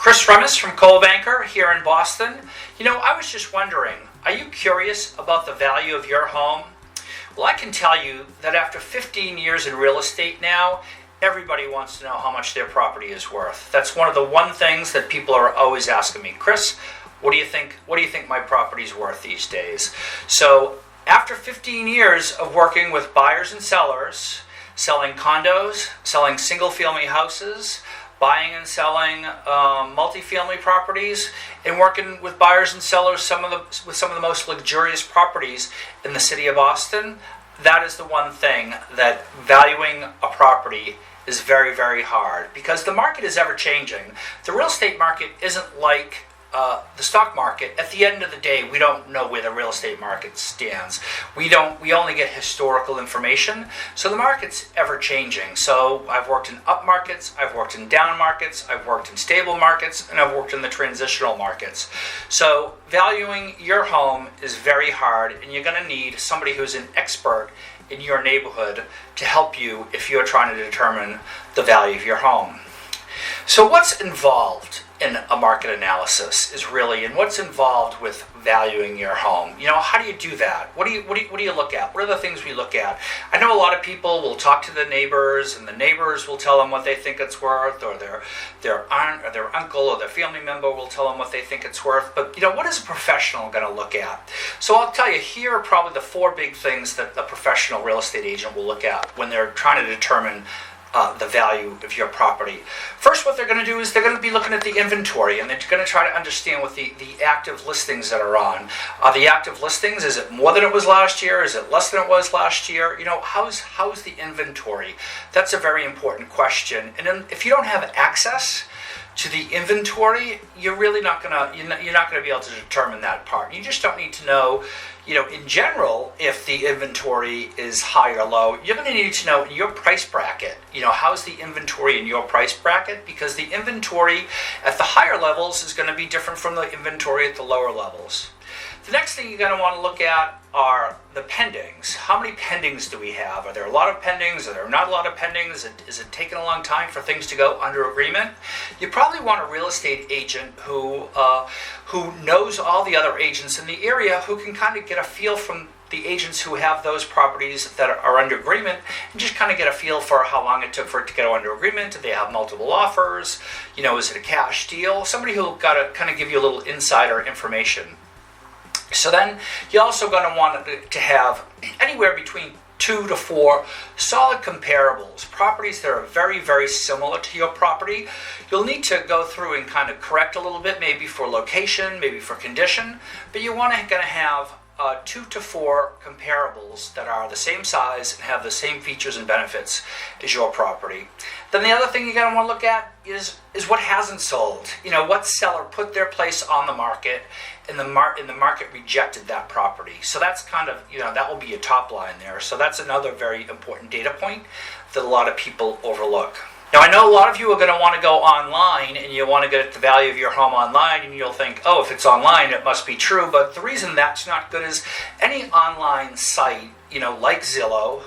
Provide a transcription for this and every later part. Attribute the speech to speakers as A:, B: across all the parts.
A: Chris Remmes from Coldwell here in Boston. I was just wondering, are you curious about the value of your home? Well, I can tell you that after 15 years in real estate now, everybody wants to know how much their property is worth. That's one of the things that people are always asking me. Chris, what do you think my property's worth these days? So after 15 years of working with buyers and sellers, selling condos, selling single-family houses, buying and selling multifamily properties, and working with buyers and sellers with some of the most luxurious properties in the city of Boston, that is the one thing that valuing a property is very, very hard, because the market is ever changing. The real estate market isn't like the stock market. At the end of the day, we don't know where the real estate market stands. We only get historical information. So the market's ever changing. So I've worked in up markets, I've worked in down markets, I've worked in stable markets, and I've worked in the transitional markets. So valuing your home is very hard, and you're going to need somebody who's an expert in your neighborhood to help you if you're trying to determine the value of your home. So what's involved in a market analysis and what's involved with valuing your home? How do you do that? What do you look at? What are the things we look at? I know a lot of people will talk to the neighbors, and the neighbors will tell them what they think it's worth, or their aunt or their uncle or their family member will tell them what they think it's worth. But what is a professional going to look at? So I'll tell you, here are probably the four big things that a professional real estate agent will look at when they're trying to determine the value of your property. First, what they're going to do is they're going to be looking at the inventory, and they're going to try to understand what the active listings that are on. The active listings, is it more than it was last year? Is it less than it was last year? How's the inventory? That's a very important question. And then if you don't have access to the inventory, you're really not gonna be able to determine that part. You just don't need to know, in general, if the inventory is high or low. You're going to need to know in your price bracket, how's the inventory in your price bracket, because the inventory at the higher levels is going to be different from the inventory at the lower levels. The next thing you're going to want to look at are the pendings. How many pendings do we have? Are there a lot of pendings? Are there not a lot of pendings? Is it taking a long time for things to go under agreement? You probably want a real estate agent who knows all the other agents in the area, who can kind of get a feel from the agents who have those properties that are under agreement, and just kind of get a feel for how long it took for it to get under agreement. Do they have multiple offers? Is it a cash deal? Somebody who got to kind of give you a little insider information. So then you're also going to want to have anywhere between 2 to 4 solid comparables, properties that are very, very similar to your property. You'll need to go through and kind of correct a little bit, maybe for location, maybe for condition, but you want to have 2 to 4 comparables that are the same size and have the same features and benefits as your property. Then the other thing you're going to want to look at is what hasn't sold. What seller put their place on the market and the market rejected that property. So that's kind of, that will be a top line there. So that's another very important data point that a lot of people overlook. Now, I know a lot of you are going to want to go online, and you want to get the value of your home online, and you'll think, oh, if it's online, it must be true. But the reason that's not good is any online site, like Zillow,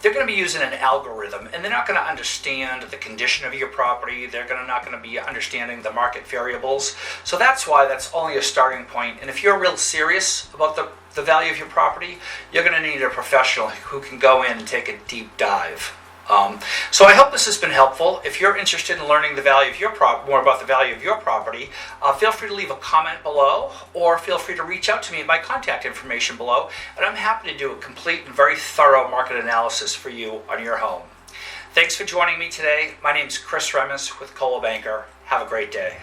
A: they're going to be using an algorithm, and they're not going to understand the condition of your property. They're not going to be understanding the market variables. So that's why that's only a starting point. And if you're real serious about the value of your property, you're going to need a professional who can go in and take a deep dive. So I hope this has been helpful. If you're interested in learning more about the value of your property, feel free to leave a comment below, or feel free to reach out to me at my contact information below, and I'm happy to do a complete and very thorough market analysis for you on your home. Thanks for joining me today. My name is Chris Remmes with Coldwell. Have a great day.